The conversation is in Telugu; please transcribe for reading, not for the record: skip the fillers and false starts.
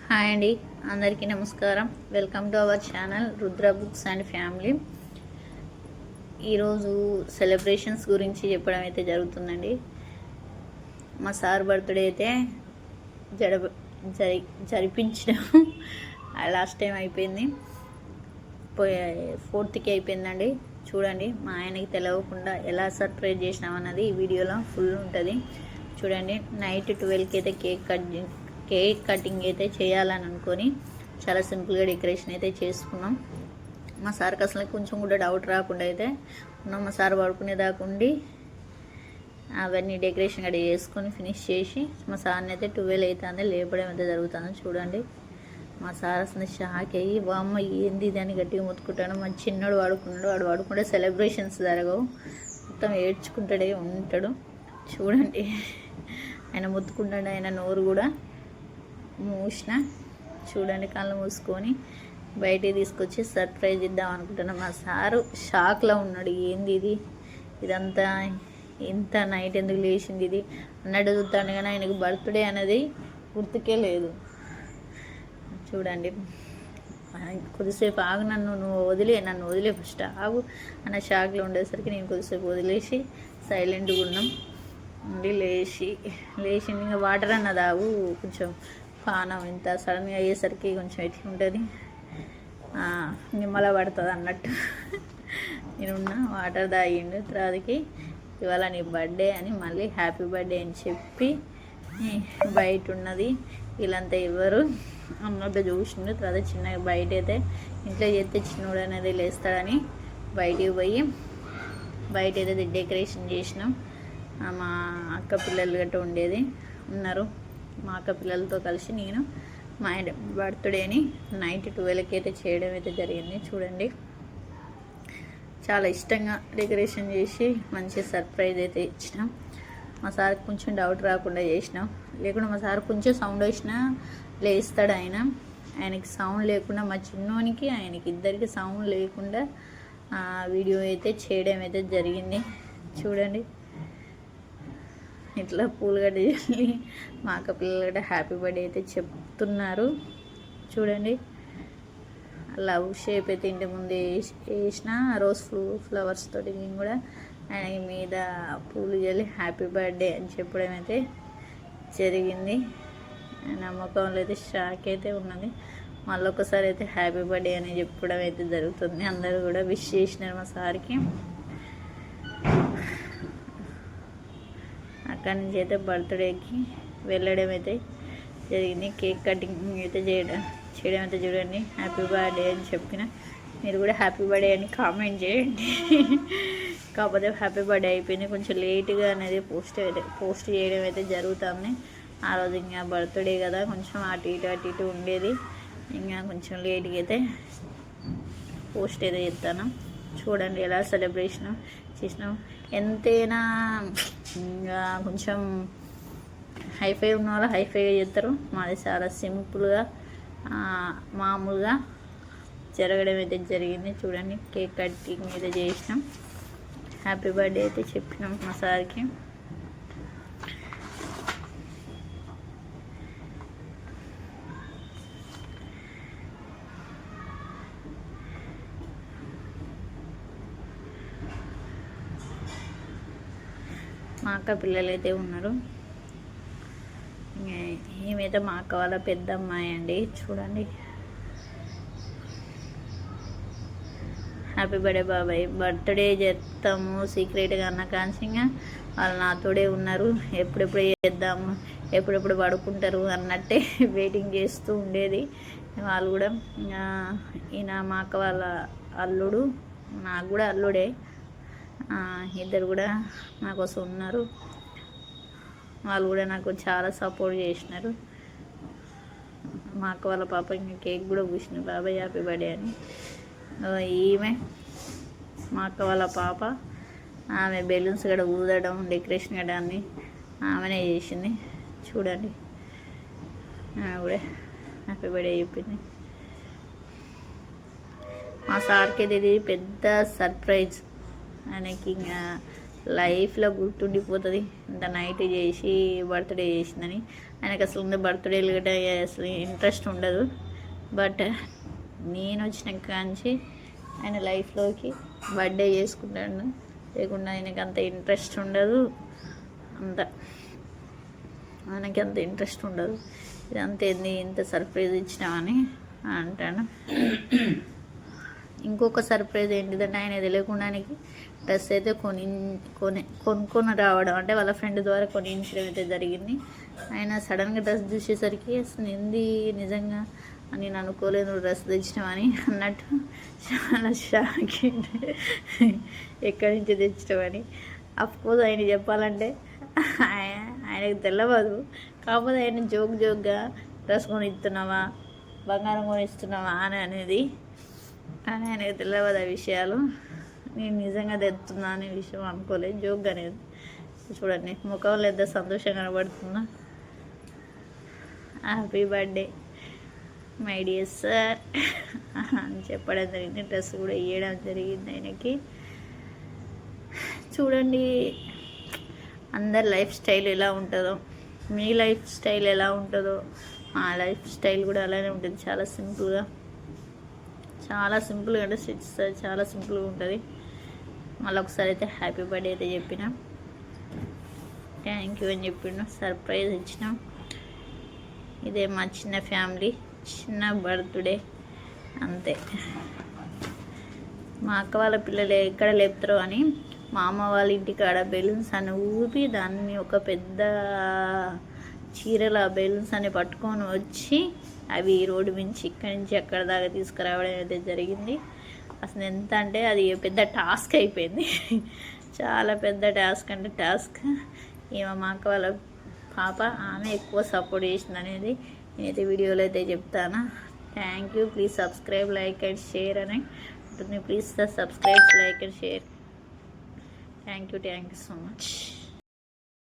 హాయ్ అండి, అందరికీ నమస్కారం. Welcome to our channel Rudra books and family. ఈరోజు సెలబ్రేషన్స్ గురించి చెప్పడం అయితే జరుగుతుందండి. మా సార్ బర్త్డే అయితే జరిపించడం లాస్ట్ టైం అయిపోయింది, 4th అయిపోయిందండి. చూడండి, మా ఆయనకి తెలియకుండా ఎలా సర్ప్రైజ్ చేసినామన్నది ఈ వీడియోలో ఫుల్ ఉంటుంది. చూడండి, నైట్ 12కి అయితే కేక్ కటింగ్ అయితే చేయాలని అనుకొని చాలా సింపుల్గా డెకరేషన్ అయితే చేసుకున్నాం. మా సార్కి అసలు కొంచెం కూడా డౌట్ రాకుండా అయితే ఉన్నాం. మా సార్ పడుకునేదాకుండి అవన్నీ డెకరేషన్ కూడా చేసుకొని ఫినిష్ చేసి మా సార్ని అయితే 12 అవుతుంది లేపడం అయితే జరుగుతుందో చూడండి. మా సార్ అసలు షాక్ అయ్యి వామ్మ ఏంది ఇది అని గట్టిగా మొత్తుకుంటాడు. మా చిన్నోడు వాడుకున్నాడు, వాడు వాడుకుంటే సెలబ్రేషన్స్ జరగవు, మొత్తం ఏడ్చుకుంటాడే ఉంటాడు. చూడండి, ఆయన మొత్తుకుంటాడు, ఆయన నోరు కూడా మూసిన. చూడండి, కళ్ళు మూసుకొని బయటికి తీసుకొచ్చి సర్ప్రైజ్ ఇద్దాం అనుకుంటున్నాం. మా సారు షాక్లో ఉన్నాడు, ఏంది ఇది, ఇదంతా ఇంత నైట్ ఎందుకు లేచింది ఇది అన్నట్టు చూస్తాను. కానీ ఆయనకు బర్త్డే అనేది గుర్తుకే లేదు. చూడండి, కొద్దిసేపు ఆగు, నన్ను వదిలే ఫస్ట్ ఆగు అన్న షాక్లో ఉండేసరికి నేను కొద్దిసేపు వదిలేసి సైలెంట్గా ఉన్నాం. ఉండి లేచి ఇంకా వాటర్ అన్న తాగు, కొంచెం పానం ఇంత సడన్గా అయ్యేసరికి కొంచెం ఎట్లా ఉంటుంది, నిమ్మల పడుతుంది అన్నట్టు నేనున్నా. వాటర్ తాగిండు. తర్వాతకి ఇవాళ నీ బర్త్డే అని మళ్ళీ హ్యాపీ బర్త్డే అని చెప్పి బయట ఉన్నది వీళ్ళంతా ఎవరు అన్నట్టు చూసిండు. తర్వాత చిన్నగా బయట అయితే ఇంట్లో చేస్తే చిన్నోడు అనేది లేస్తాడని బయటికి పోయి బయట అయితే డెకరేషన్ చేసినాం. మా అక్క పిల్లలు గట్ట ఉన్నారు. మా అక్క పిల్లలతో కలిసి నేను మా బర్త్డేని నైట్ 12కి అయితే చేయడం అయితే జరిగింది. చూడండి, చాలా ఇష్టంగా డెకరేషన్ చేసి మంచి సర్ప్రైజ్ అయితే ఇచ్చినాం. మా సార్కి కొంచెం డౌట్ రాకుండా చేసినాం, లేకుండా మా సార్ కొంచెం సౌండ్ వచ్చినా లేస్తాడు. ఆయనకి సౌండ్ లేకుండా, మా చిన్నోనికి ఆయనకి ఇద్దరికి సౌండ్ లేకుండా వీడియో అయితే చేయడం అయితే జరిగింది. చూడండి, ఇట్లా పూలుగడ్డ చల్లి మా అక్క పిల్లలు కూడా హ్యాపీ బర్త్డే అయితే చెప్తున్నారు. చూడండి, లవ్ షేప్ అయితే ఇంటి ముందు వేసిన రోజ్ ఫ్లవర్స్ తోటి మేము కూడా ఆయన మీద పూలు చల్లి హ్యాపీ బర్త్డే అని చెప్పడం అయితే జరిగింది. నమ్మకంలో అయితే షాక్ అయితే ఉన్నది. మళ్ళీ ఒకసారి అయితే హ్యాపీ బర్త్డే అని చెప్పడం అయితే జరుగుతుంది. అందరూ కూడా విష్ చేసినారు మా సార్కి. అక్కడి నుంచి అయితే బర్త్డేకి వెళ్ళడం అయితే జరిగింది. కేక్ కటింగ్ అయితే చేయడం అయితే చూడండి. హ్యాపీ బర్త్డే అని చెప్పిన మీరు కూడా హ్యాపీ బర్త్డే అని కామెంట్ చేయండి. కాకపోతే హ్యాపీ బర్త్డే అయిపోయింది, కొంచెం లేట్గా అనేది పోస్ట్ చేయడం అయితే జరుగుతుంది. ఆ రోజు ఇంకా బర్త్డే కదా, కొంచెం అటు ఇటు ఉండేది. ఇంకా కొంచెం లేట్గా అయితే పోస్ట్ అయితే చేస్తాను. చూడండి ఎలా సెలబ్రేషన్ చేసినాం. ఎంతైనా ఇంకా కొంచెం హైఫై ఉన్న వాళ్ళు హైఫైగా చేస్తారు. మాది చాలా సింపుల్గా మామూలుగా జరగడం అయితే జరిగింది. చూడండి, కేక్ కటింగ్ అయితే చేసినాం. హ్యాపీ బర్త్డే అయితే చెప్పినాం మా సార్కి. మా అక్క పిల్లలు అయితే ఉన్నారు. ఏమైతే మా అక్క వాళ్ళ పెద్ద అమ్మాయి అండి. చూడండి, హ్యాపీ బర్త్డే బాబాయ్, బర్త్డే చేస్తాము సీక్రెట్గా అన్న కాన్సింగా వాళ్ళు నాతోడే ఉన్నారు. ఎప్పుడెప్పుడు చేద్దాము, ఎప్పుడెప్పుడు పడుకుంటారు అన్నట్టే వెయిటింగ్ చేస్తూ ఉండేది. వాళ్ళు కూడా ఈయన మా అక్క వాళ్ళ అల్లుడు, నాకు కూడా అల్లుడే, ఇద్దరు కూడా నా కోసం ఉన్నారు. వాళ్ళు కూడా నాకు చాలా సపోర్ట్ చేసినారు. మా అక్క వాళ్ళ పాప ఇంకా కేక్ కూడా పూసింది, బాబాయ్ హ్యాపీ బర్త్డే అని. ఈమె మా అక్క వాళ్ళ పాప, ఆమె బెలూన్స్ కూడా ఊదడం డెకరేషన్ కూడా అన్ని ఆమెనే చేసింది. చూడండి, ఆమె కూడా హ్యాపీ బర్త్డే చెప్పింది. మా సార్కి ఇది పెద్ద సర్ప్రైజ్. ఆయనకి ఇంకా లైఫ్లో గుర్తుండిపోతుంది. ఇంత నైట్ చేసి బర్త్డే చేసిందని. ఆయనకు అసలు బర్త్డేలు గట్రా అసలు ఇంట్రెస్ట్ ఉండదు. బట్ నేను వచ్చిన కాంచి ఆయన లైఫ్లోకి బర్త్డే చేసుకుంటాడు. లేకుండా ఆయనకి అంత ఇంట్రెస్ట్ ఉండదు. ఆయనకి అంత ఇంట్రెస్ట్ ఉండదు. ఇదంతా ఏంది ఇంత సర్ప్రైజ్ ఇచ్చినామని అంటాను. ఇంకొక సర్ప్రైజ్ ఏంటిదంటే ఆయన తెలియకుండానికి డ్రెస్ అయితే కొనుక్కొని రావడం, అంటే వాళ్ళ ఫ్రెండ్ ద్వారా కొనించడం అయితే జరిగింది. ఆయన సడన్గా డ్రెస్ చూసేసరికి అసలు ఏంది నిజంగా నేను అనుకోలేదు డ్రెస్ తెచ్చినామని అన్నట్టు చాలా షాక్. ఎక్కడి నుంచి తెచ్చినామని అఫ్కోర్స్ ఆయన చెప్పాలంటే ఆయనకు తెలియదు. కాకపోతే ఆయన జోక్గా డ్రెస్ కొనిస్తున్నావా, బంగారం కొనిస్తున్నావా అని అనేది, కానీ ఆయనకు తెలియదు ఆ విషయాలు. నేను నిజంగా తెస్తున్నా అనే విషయం అనుకోలేదు, జోక్గా అనేది. చూడండి ముఖంలో ఎంత సంతోషంగా కనబడుతుందో. Happy birthday my dear sir అని చెప్పడం జరిగింది. డ్రెస్ కూడా ఇవ్వడం జరిగింది ఆయనకి. చూడండి అందరి లైఫ్ స్టైల్ ఎలా ఉంటుందో, మీ లైఫ్ స్టైల్ ఎలా ఉంటుందో మా లైఫ్ స్టైల్ కూడా అలానే ఉంటుంది. చాలా సింపుల్గా అంటే చాలా సింపుల్గా ఉంటుంది. మళ్ళీ ఒకసారి అయితే హ్యాపీ బర్త్డే అయితే చెప్పిన, థ్యాంక్ యూ అని చెప్పిండు, సర్ప్రైజ్ ఇచ్చినాం. ఇదే మా చిన్న ఫ్యామిలీ, చిన్న బర్త్డే అంతే. మా అక్క వాళ్ళ పిల్లలు ఎక్కడ లేపుతారో అని మా అమ్మ వాళ్ళ ఇంటికాడ బెలూన్స్ అని ఊపి దాన్ని ఒక పెద్ద చీరల బెలూన్స్ అని పట్టుకొని వచ్చి అవి రోడ్డు మించి ఇక్కడి నుంచి అక్కడ దాకా తీసుకురావడం అయితే జరిగింది. అసలు ఎంత అంటే అది పెద్ద టాస్క్ అయిపోయింది. చాలా పెద్ద టాస్క్ అంటే టాస్క్. మా అక్క వాళ్ళ పాప ఆమె ఎక్కువ సపోర్ట్ చేసింది అనేది నేనైతే వీడియోలో అయితే చెప్తాను. Thank you, please subscribe, like and share అని ఉంటుంది. Please subscribe, like and share. Thank you so much.